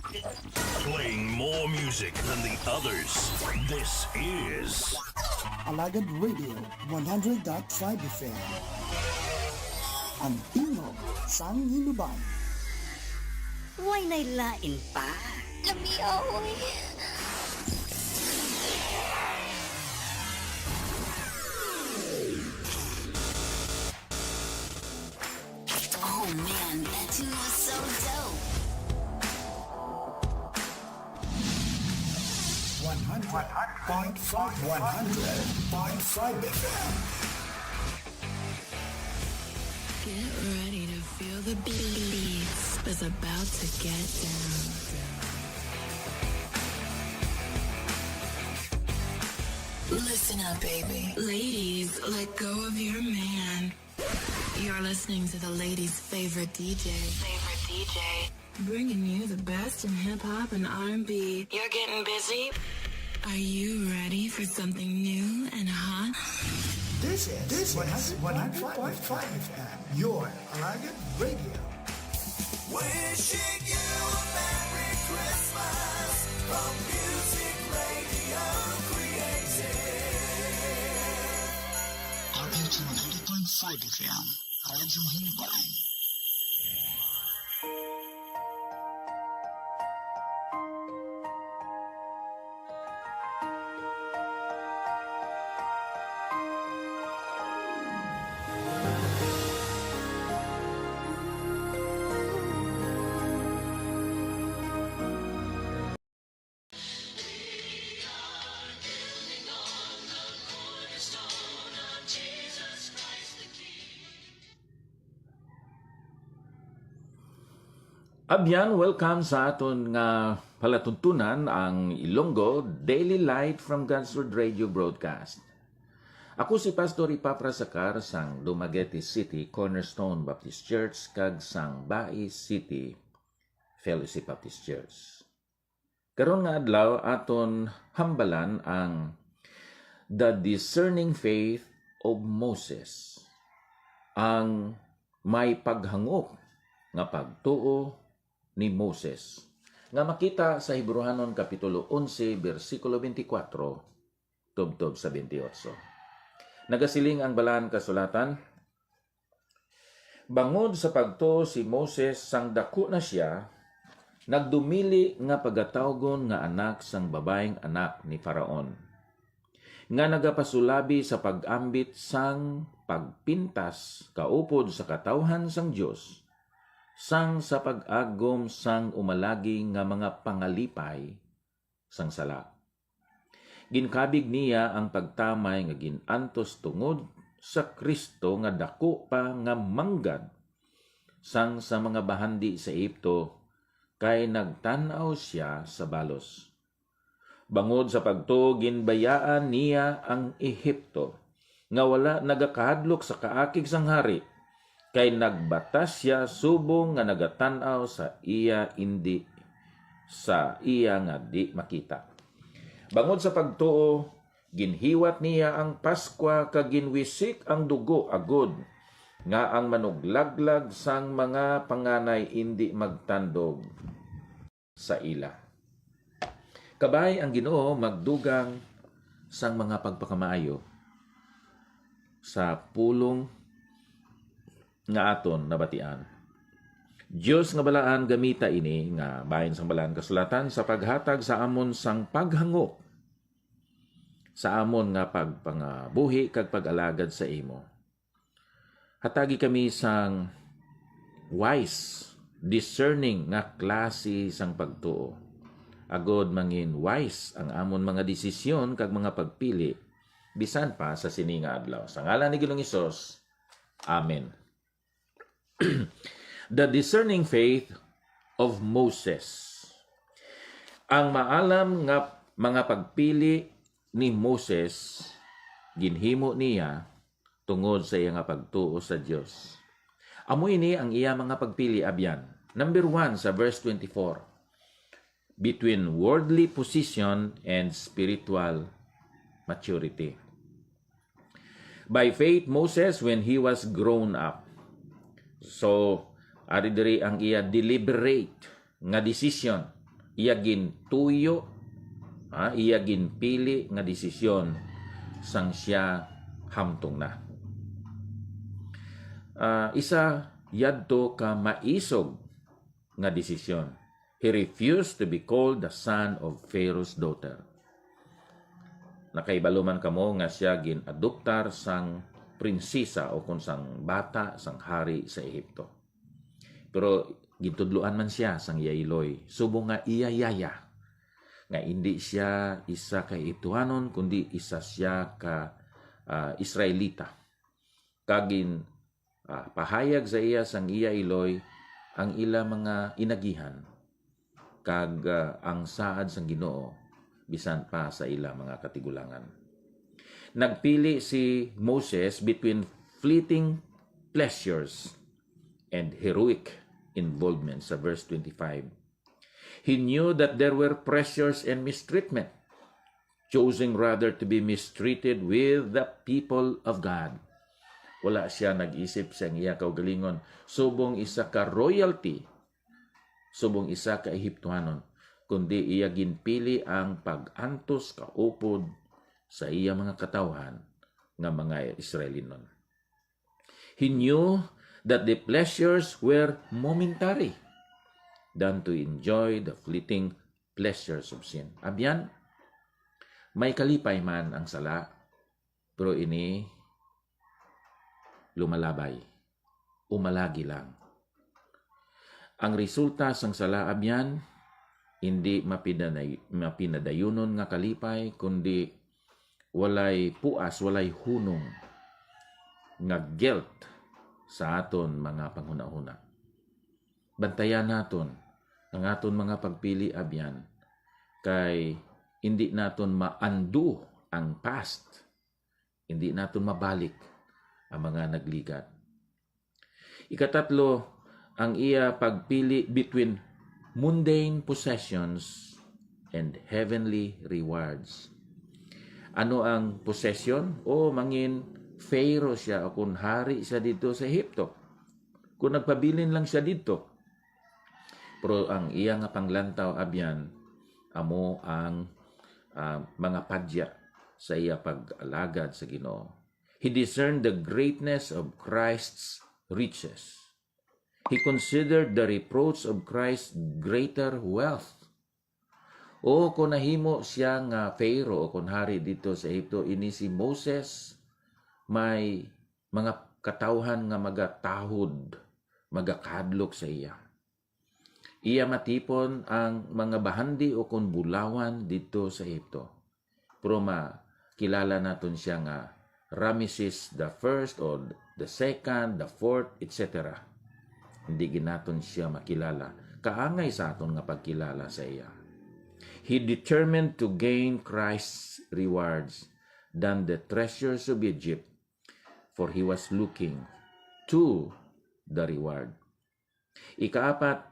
Playing more music than the others. This is Alagad Radio 100.5 FM. Ang tingog sang hinuban. Huwag nailain pa. Lami, oy. Oh man, that tune was so dope. 100.5 FM. Get ready to feel the beats is about to get down. Listen up, baby. Ladies, let go of your man. You're listening to the ladies' favorite DJ. Bringing you the best in hip-hop and R&B. You're getting busy? Are you ready for something new and hot? This is 100.5 FM. Your Alagad Radio. Wishing you a Merry Christmas from Music Radio Creative. RH 100.5 FM. Radyo Hinuban. Abyan, welcome sa aton nga palatuntunan ang Ilonggo Daily Light from God's Word Radio broadcast. Ako si Pastor Ipapra Sacar sang Dumaguete City Cornerstone Baptist Church kag sang Bai City Fellowship Baptist Church. Karon nga adlaw aton hambalan ang The Discerning Faith of Moses. Ang may paghangop nga pagtuo ni Moses nga makita sa Hebrehanon kapitulo 11 bersikulo 24 tubtob sa 28. Nagasiling ang balaan kasulatan, bangod sa pagtuo si Moses sang dako na siya, nagdumili nga pagatawgon nga anak sang babaeng anak ni Faraon, nga nagapasulabi sa pag-ambit sang pagpintas kaupod sa katawhan sang Dios, sang sa pag-agom sang umalagi nga mga pangalipay sang sala. Ginkabig niya ang pagtamay nga ginantos tungod sa Kristo nga dako pa nga manggad sang sa mga bahandi sa Egypto kay nagtanaw siya sa balos. Bangod sa pagtuo ginbayaan niya ang Ehipto nga wala nagakahadlok sa kaakig sang hari, kay nagbatas siya subong nga nagatanaw sa iya nga di makita. Bangod sa pagtuo, ginhiwat niya ang Paskwa kag ginwisik ang dugo agod nga ang manuglaglag sang mga panganay indi magtandog sa ila. Kabay ang Ginoo magdugang sang mga pagpakamaayo sa pulong nga aton nabatian. Dios nga balaan gamita ini nga bahin sang balaan kasulatan sa paghatag sa amon sang paghangop sa amon nga pagpangabuhi kag pag-alagad sa imo. Hatagi kami sang wise, discerning nga klase sang pagtuo. Agod mangin wise ang amon mga desisyon kag mga pagpili bisan pa sa sininga adlaw. Sa ngalan ni Ginoong Hesus. Amen. The Discerning Faith of Moses. Ang maalam nga mga pagpili ni Moses, ginhimo niya tungod sa iya nga pagtuo sa Dios. Amo ini ang iya mga pagpili abyan. Number 1 sa verse 24. Between worldly position and spiritual maturity. By faith, Moses, when he was grown up, so, ari diri ang iya deliberate nga decision iya gintuyo, iya ginpili nga desisyon sang siya hamtong na. Isa yadto ka maisog nga desisyon. He refused to be called the son of Pharaoh's daughter. Nakaibaluman kamo nga siya ginadoptar sang prinsesa o kung sang bata sang hari sa Ehipto. Pero gintudluan man siya sang yailoy, subong nga iyayaya nga hindi siya isa ka Ituanon kundi isa siya ka Israelita. Kagin pahayag sa iya sang iyailoy ang ila mga inagihan kag ang saad sang Ginoo bisan pa sa ila mga katigulangan. Nagpili si Moses between fleeting pleasures and heroic involvement sa verse 25. He knew that there were pressures and mistreatment, choosing rather to be mistreated with the people of God. Wala siya nag-isip sa iya kaugalingon, subong isa ka royalty, subong isa ka Ehiptuanon, kundi iya ginpili ang pag-antos kaupod sa iya mga katawhan nga mga Israelinon. He knew that the pleasures were momentary than to enjoy the fleeting pleasures of sin. Abyan, may kalipay man ang sala, pero ini lumalabay, umalagi lang. Ang resulta sang sala abyan, hindi mapinadayunon nga kalipay, kundi walay puas, walay hunong nga guilt sa aton mga panghuna-huna. Bantayan naton ang aton mga pagpili abyan, kay hindi naton ma-undo ang past, hindi naton mabalik ang mga nagligat. Ikatatlo, ang iya pagpili between mundane possessions and heavenly rewards. Ano ang possession? O mangin Pharaoh siya o kung hari siya dito sa Ehipto. Kung nagpabilin lang siya dito. Pero ang iya nga panglantaw abyan, amo ang mga padya sa iya pag-alagad sa Ginoo. He discerned the greatness of Christ's riches. He considered the reproach of Christ's greater wealth. O kung nahimo siya nga Pharaoh o kung hari dito sa Ehipto, ini si Moses, may mga katawhan nga magatahod, magakadlok sa iya. Iya matipon ang mga bahandi o kung bulawan dito sa Ehipto. Pero makilala naton siya nga Ramesses the first or the second, the fourth, etc. Hindi ginaton siya makilala. Kaangay sa aton nga pagkilala sa iya. He determined to gain Christ's rewards than the treasures of Egypt, for he was looking to the reward. Ikaapat,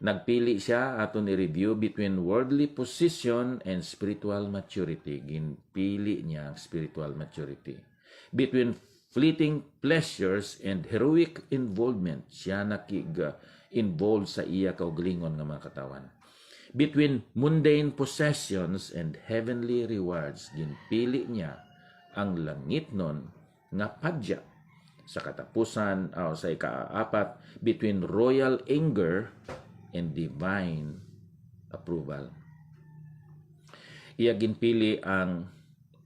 nagpili siya aton i-review between worldly position and spiritual maturity. Ginpili niya ang spiritual maturity. Between fleeting pleasures and heroic involvement, siya nakig-involve sa iya kaugalingon nga mga katawan. Between mundane possessions and heavenly rewards, ginpili niya ang langitnon nga padya. Sa katapusan, sa ikaapat, between royal anger and divine approval. Iya ginpili ang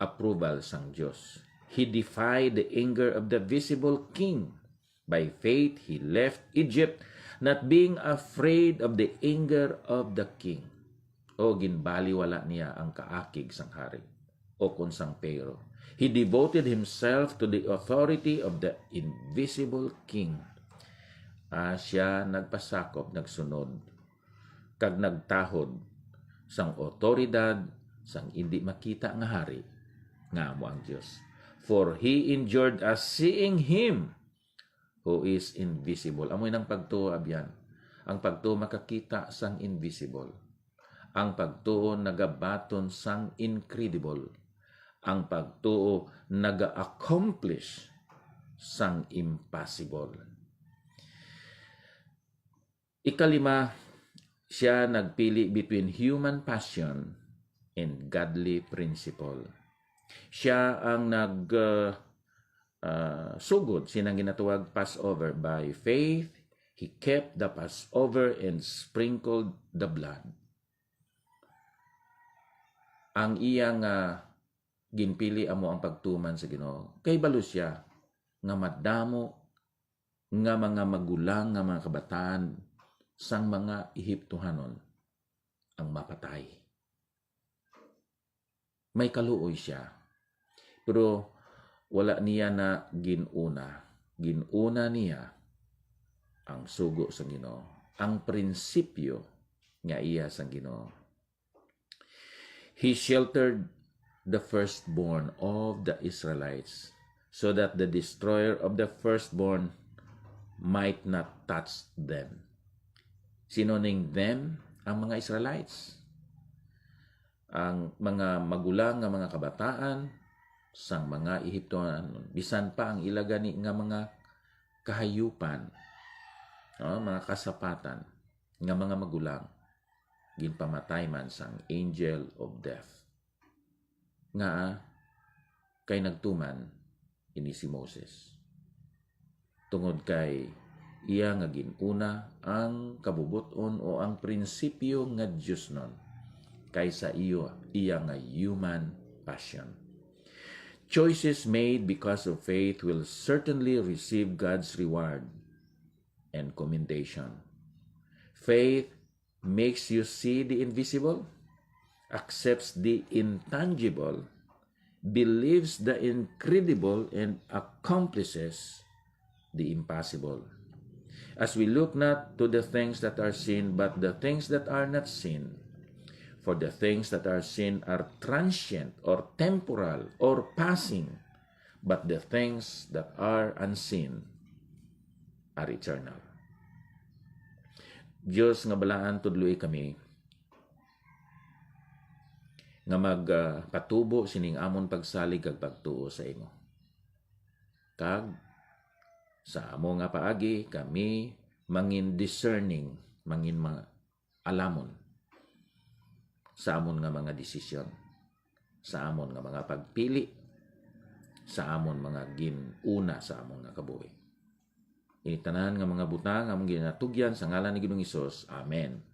approval sang Dios. He defied the anger of the visible king. By faith, he left Egypt, not being afraid of the anger of the king. O ginbaliwala niya ang kaakig sang hari o kung sang Pharaoh. He devoted himself to the authority of the invisible king. Siya nagpasakop, nagsunod, kag nagtahod sang otoridad sang hindi makita nga hari nga amo ang Dios. For he endured as seeing him who is invisible. Amoy ng pagtuo abyan. Ang pagtuo makakita sang invisible. Ang pagtuo nagabaton sang incredible. Ang pagtuo naga-accomplish sang impossible. Ikalima, siya nagpili between human passion and godly principle. Siya ang sugod sinang ginatawag Passover. By faith, he kept the Passover and sprinkled the blood. Ang iyang ginpili amo ang pagtuman sa Ginoo. Kay balo siya nga madamo nga mga magulang nga mga kabataan sang mga Ehiptohanon ang mapatay. May kaluoy siya. Pero wala niya na ginuna. Ginuna niya ang sugo sa Ginoo. Ang prinsipyo nga iya sa Ginoo. He sheltered the firstborn of the Israelites so that the destroyer of the firstborn might not touch them. Sino ning them? Ang mga Israelites. Ang mga magulang nga mga kabataan sang mga Ehiptoan, bisan pa ang ilagani nga mga kahayupan, mga kasapatan nga mga magulang, ginpamatay man sang angel of death. Nga kay nagtuman ini si Moses. Tungod kay iya nga ginuna ang kabubuton o ang prinsipyo nga Diyos nun kaysa iya nga human passion. Choices made because of faith will certainly receive God's reward and commendation. Faith makes you see the invisible, accepts the intangible, believes the incredible, and accomplishes the impossible. As we look not to the things that are seen, but the things that are not seen. For the things that are seen are transient or temporal or passing, but the things that are unseen are eternal. Diyos nga balaan tudloy kami nga magpatubo sining amon pagsalig kag pagtuo sa imo. Kag sa amo nga paagi kami mangin discerning, mangin mga alamon sa amon nga mga desisyon, sa amon nga mga pagpili, sa amon mga ginuna sa amon nga kabuhi. Initanan nga mga butang among ginatugyan sa ngalan ni Ginoong Hesus. Amen.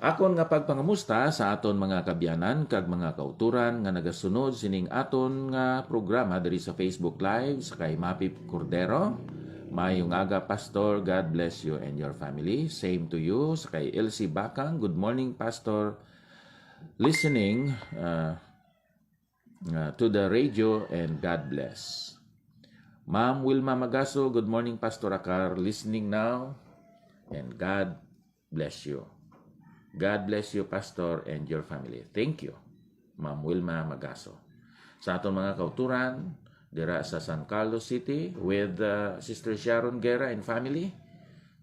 Akon nga pagpangamusta sa aton mga kabyanan kag mga kauturan nga nagasunod sining aton nga programa diri sa Facebook Live sa kay Mapip Cordero. Mayong aga, Pastor. God bless you and your family. Same to you. Sa kay Elsie Bakang. Good morning, Pastor. Listening to the radio and God bless. Ma'am Wilma Magaso, good morning, Pastor Akar. Listening now and God bless you. God bless you, Pastor, and your family. Thank you, Ma'am Wilma Magaso. Sa aton mga kauturan, dira sa San Carlos City with Sister Sharon Guerra and family.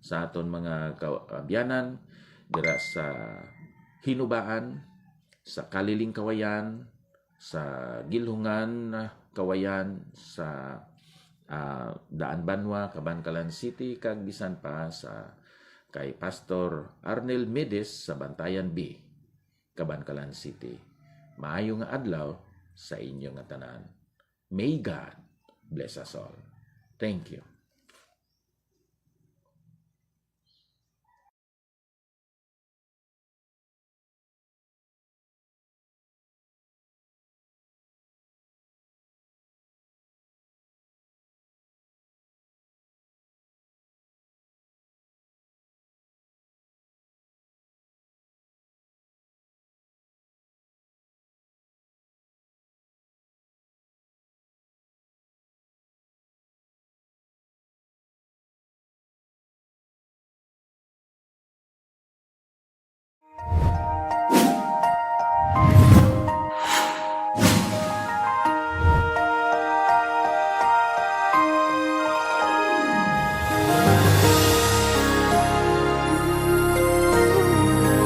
Sa aton mga kabyanan, dira sa Hinubaan, sa Kaliling Kawayan, sa Gilhungan Kawayan, sa Daan Banwa, Cabancalan City, kag bisan pa sa kay Pastor Arnel Medes sa Bantayan B, Cabancalan City. Maayong nga adlaw sa inyong tanan. May God bless us all. Thank you.